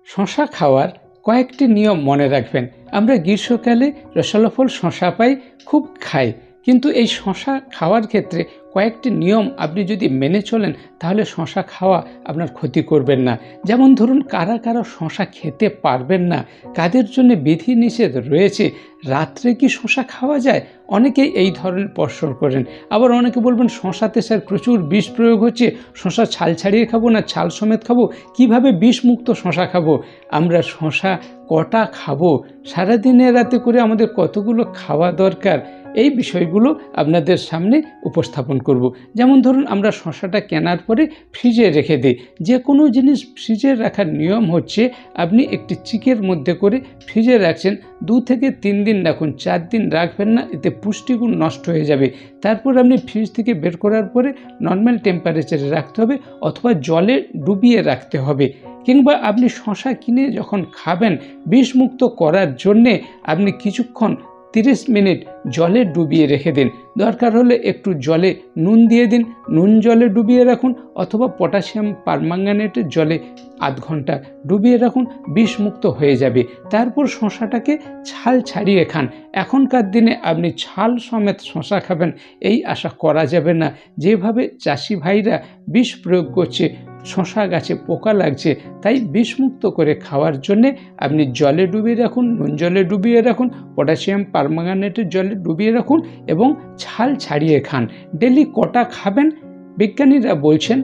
শশা খাওয়ার কয়েকটি নিয়ম মনে রাখবেন। আমরা গ্রীষ্মকালে রসালো ফল শশা পাই, খুব খাই, কিন্তু এই শশা খাওয়ার ক্ষেত্রে কয়েকটি নিয়ম আপনি যদি মেনে চলেন তাহলে শশা খাওয়া আপনার ক্ষতি করবেন না। যেমন ধরুন, কারা কারা শশা খেতে পারবেন না, কাদের জন্য বিধি নিষেধ রয়েছে, রাত্রে কি শশা খাওয়া যায়? অনেকেই এই ধরনের প্রশ্ন করেন। আবার অনেকে বলবেন, শশাতে স্যার প্রচুর বিষ প্রয়োগ হচ্ছে, শশা ছাল ছাড়িয়ে খাবো না ছাল সমেত খাবো, কিভাবে বিষমুক্ত শশা খাবো? আমরা শশা কটা খাবো, সারাদিনে রাতে করে আমাদের কতগুলো খাওয়া দরকার, এই বিষয়গুলো আপনাদের সামনে উপস্থাপন করব। যেমন ধরুন, আমরা শশাটা কেনার পরে ফ্রিজে রেখে দিই। যে কোনো জিনিস ফ্রিজে রাখার নিয়ম হচ্ছে, আপনি একটি চিকের মধ্যে করে ফ্রিজে রাখছেন, 2 থেকে 3 দিন রাখুন, 4 দিন রাখবেন না, এতে পুষ্টিগুণ নষ্ট হয়ে যাবে। তারপর আপনি ফ্রিজ থেকে বের করার পরে নর্মাল টেম্পারেচারে রাখতে হবে, অথবা জলে ডুবিয়ে রাখতে হবে। কিংবা আপনি শশা কিনে যখন খাবেন, বিষমুক্ত করার জন্যে আপনি কিছুক্ষণ 30 মিনিট জলে ডুবিয়ে রেখে দিন। দরকার হলে একটু জলে নুন দিয়ে দিন, নুন জলে ডুবিয়ে রাখুন, অথবা পটাশিয়াম পারম্যাঙ্গানেটের জলে আধ ঘন্টা ডুবিয়ে রাখুন, বিষমুক্ত হয়ে যাবে। তারপর শশাটাকে ছাল ছাড়িয়ে খান। এখনকার দিনে আপনি ছাল সমেত শশা খাবেন এই আশা করা যাবে না। যেভাবে চাষি ভাইরা বিষ প্রয়োগ করছে, শশা গাছে পোকা লাগছে, তাই বিষমুক্ত করে খাওয়ার জন্যে আপনি জলে ডুবিয়ে রাখুন, নুন জলে ডুবিয়ে রাখুন, পটাশিয়াম পারম্যাঙ্গানেটের জলে ডুবিয়ে রাখুন এবং ছাল ছাড়িয়ে খান। ডেলি কটা খাবেন? বিজ্ঞানীরা বলছেন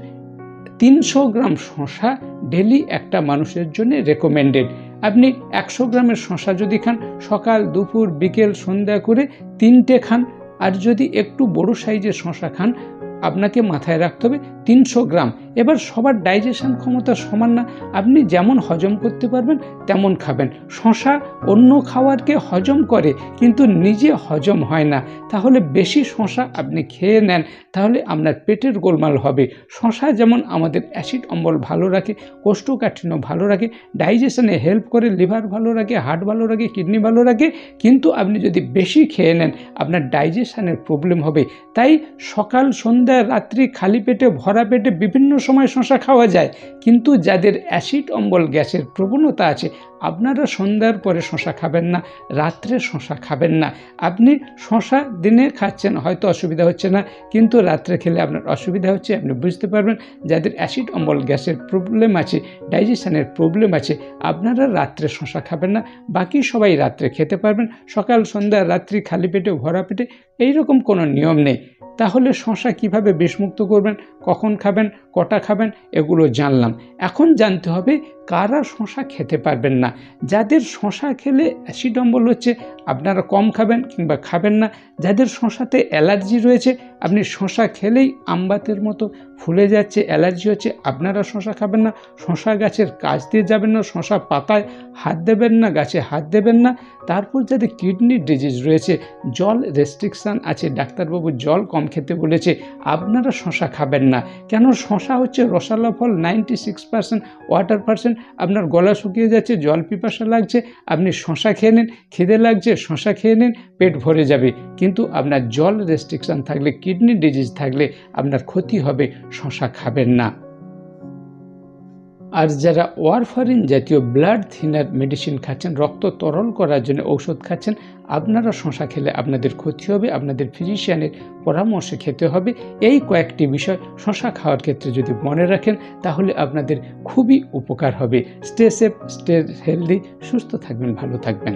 300 গ্রাম শশা ডেলি একটা মানুষের জন্য রেকমেন্ডেড। আপনি 100 গ্রামের শশা যদি খান, সকাল দুপুর বিকেল সন্ধ্যা করে 3টে খান। আর যদি একটু বড় সাইজের শশা খান, আপনাকে মাথায় রাখতে হবে 300 গ্রাম। এবার সবার ডাইজেশন ক্ষমতা সমান না, আপনি যেমন হজম করতে পারবেন তেমন খাবেন। শশা অন্য খাবারকে হজম করে, কিন্তু নিজে হজম হয় না। তাহলে বেশি শশা আপনি খেয়ে নেন, তাহলে আপনার পেটের গোলমাল হবে। শশা যেমন আমাদের অ্যাসিড অম্বল ভালো রাখে, কোষ্ঠকাঠিন্য ভালো রাখে, ডাইজেশনে হেল্প করে, লিভার ভালো রাখে, হার্ট ভালো রাখে, কিডনি ভালো রাখে, কিন্তু আপনি যদি বেশি খেয়ে নেন আপনার ডাইজেশনের প্রবলেম হবে। তাই সকাল সন্ধ্যা রাত্রি খালি পেটে ভরা পেটে বিভিন্ন সময় শশা খাওয়া যায়, কিন্তু যাদের অ্যাসিড অম্বল গ্যাসের প্রবণতা আছে, আপনারা সন্ধ্যার পরে শশা খাবেন না, রাত্রে শশা খাবেন না। আপনি শশা দিনে খাচ্ছেন, হয়তো অসুবিধা হচ্ছে না, কিন্তু রাত্রে খেলে আপনার অসুবিধা হচ্ছে, আপনি বুঝতে পারবেন। যাদের অ্যাসিড অম্বল গ্যাসের প্রবলেম আছে, ডাইজেশনের প্রবলেম আছে, আপনারা রাত্রে শশা খাবেন না, বাকি সবাই রাত্রে খেতে পারবেন। সকাল সন্ধ্যা রাত্রি খালি পেটে ভরা পেটে এইরকম কোনো নিয়ম নেই। তাহলে শশা কিভাবে বিষমুক্ত করবেন, কখন খাবেন, কটা খাবেন, এগুলো জানলাম। এখন জানতে হবে কারা শশা খেতে পারবেন না। যাদের শশা খেলে অ্যাসিড অম্বল হচ্ছে, আপনারা কম খাবেন কিংবা খাবেন না। যাদের শশাতে অ্যালার্জি রয়েছে, আপনি শশা খেলেই আমবাতের মতো ফুলে যাচ্ছে, অ্যালার্জি হচ্ছে, আপনারা শশা খাবেন না। শশা গাছের কাছ দিয়ে যাবেন না, শশা পাতায় হাত দেবেন না, গাছে হাত দেবেন না। তারপর যাদের কিডনি ডিজিজ রয়েছে, জল রেস্ট্রিকশান আছে, ডাক্তারবাবু জল কম খেতে বলেছে, আপনারা শশা খাবেন না। কেন? শশা হচ্ছে রসালো ফল, 96% ওয়াটার পার্সেন্ট। আপনার গলা শুকিয়ে যাচ্ছে, জল পিপাসা লাগছে, আপনি শশা খেয়ে নিন, খিদে লাগছে শশা খেয়ে নিন, পেট ভরে যাবে। কিন্তু আপনার জল রেস্ট্রিকশান থাকলে, কিডনি ডিজিজ থাকলে আপনার ক্ষতি হবে, শশা খাবেন না। আর যারা ওয়ারফারিন জাতীয় ব্লাড থিনার মেডিসিন খাচ্ছেন, রক্ত তরল করার জন্য ঔষধ খাচ্ছেন, আপনারা শশা খেলে আপনাদের ক্ষতি হবে, আপনাদের ফিজিশিয়ানের পরামর্শে খেতে হবে। এই কয়েকটি বিষয় শশা খাওয়ার ক্ষেত্রে যদি মনে রাখেন, তাহলে আপনাদের খুবই উপকার হবে। স্টে সেফ, স্টে হেলদি, সুস্থ থাকবেন, ভালো থাকবেন।